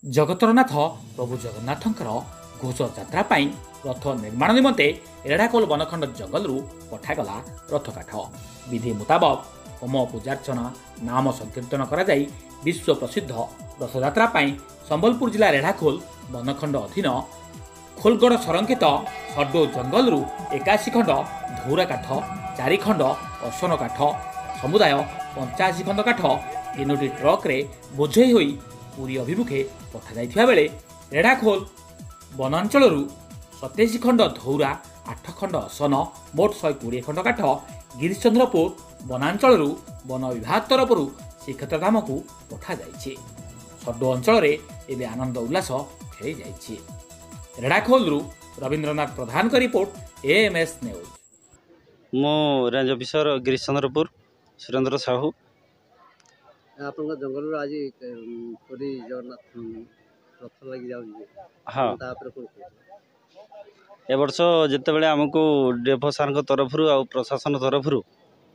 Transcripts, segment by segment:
जगतरनाथ प्रभु जगन्नाथंकर घोष यात्रा पाई रथ निर्माण निमंते रेढ़ाखोल बनखंड जंगल पठागला रथ काठ। विधि मुताबक होम पूजार्चना नाम संकीर्तन करा जाई विश्व प्रसिद्ध रथयात्रा पाई संबलपुर जिला रेढ़ाखोल बनखंड अधीन खोलगड़ संरक्षित सड्डो जंगल 81 खंड धौरा काठ, 4 खंड असन काठ समुदाय 85 खंड काठ 3टी ट्रक रे बोझई होई पुरी अभिमुखे पठा जाइथिबा बेले रेढ़ाखोल वनांचल 27 खंड धौरा, 8 खंड असन मोट 120 खंड काठ गिरिचंद्रपुर वनांचल वन विभाग तरफ श्रीक्षेत्रधाम को पठा जाइछि। सड्डो अंचल रे एबे आनंद उल्लास खेली जाइछि। रेढ़ाखोल रवींद्रनाथ प्रधान का रिपोर्ट AMS न्यूज। मो रेंज ऑफिसर गिरिचंद्रपुर सुरेंद्र साहू। आप जंगल आज पूरी जगन्नाथ रथ लगी जाऊँ। हाँ ए वर्ष जिते बड़े आमको डेफो सार तरफ प्रशासन तरफ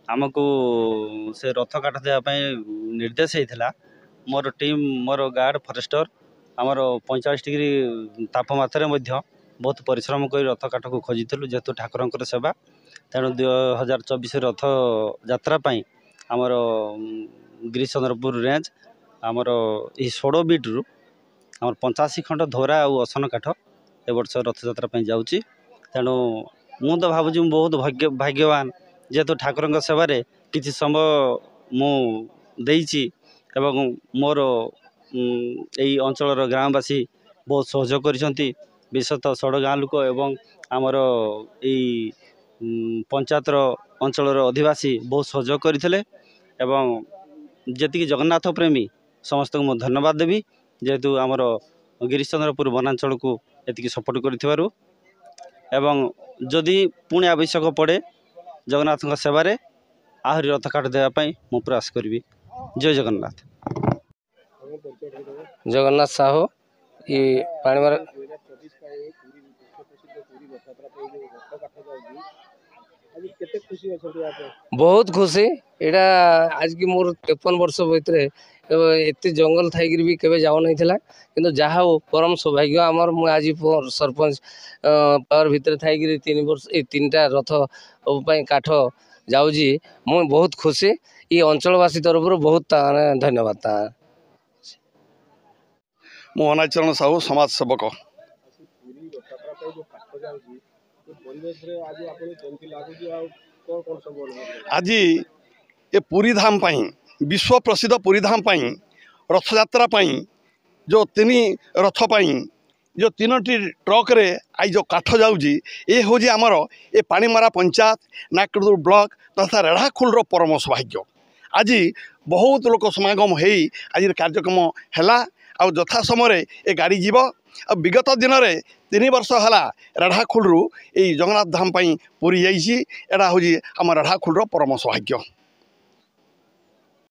आमको से रथ काट देवाई निर्देश होता। मोर टीम मोर गार्ड फरेस्टर आमर 45 डिग्री तापमात्रा बहुत परिश्रम कर रथ काठ को खोजिलु जेहेतु ठाकुर सेवा। तेणु 2024 रथ यात्रा आमर गिरिचंद्रपुर रेंज आमर यही 16 बीट रु आमर 85 खंड धौरा और असन काठ ए वर्ष रथ यात्रा जाऊँगी। तेणु मु तो भावुँ बहुत भाग्यवान जेहेतु ठाकुर सेवार किसी समय मुझे मोर यही अंचल ग्रामवासी बहुत सहयोग कर विशेषतः सड़ गाँ लोक एवं आमर यही पंचायतर अंचल अधिवासी बहुत सहयोग करते। जी जगन्नाथ प्रेमी समस्त को धन्यवाद देवी जेहेतु आमर गिरिचंद्रपुर वनांचल को एति सपोर्ट कर जदि पुणी आवश्यक पड़े जगन्नाथ सेवार आहरी रथ काट देवाई मु प्रयास करी। जय जगन्नाथ। जगन्नाथ साहू ये पाणीमार बहुत खुशी एटा आज की मोर 53 वर्ष भीतर एत जंगल थी भी केवे जाऊ नहीं थिला किंतु जहा परम सौभाग्य आमर मु आज सरपंच पावर भीतर थी 3 वर्ष 3टा रथ काठ जाऊँगी। मु बहुत खुशी ये अंचलवासी तरफ बहुत धन्यवाद। मु अनाचरण साहू समाज सेवक। आज ये पुरी धाम विश्व प्रसिद्ध पुरी धाम रथ यात्रा जो 3 रथ जो 3टी ट्रक रे आज जो काठ जाऊँगी ये हूँ आमर ये पाणीमरा पंचायत नाकदुर ब्लॉक तथा रेढ़ाखोल परम सौभाग्य। आज बहुत लोक समागम हो आज कार्यक्रम है आ यथा समय ये गाड़ी जीव विगत दिन में 3 वर्ष है रेढ़ाखोल जगन्नाथ धाम पुरी जाइए। एटा हूँ आम रेढ़ाखोल परम सौभाग्य।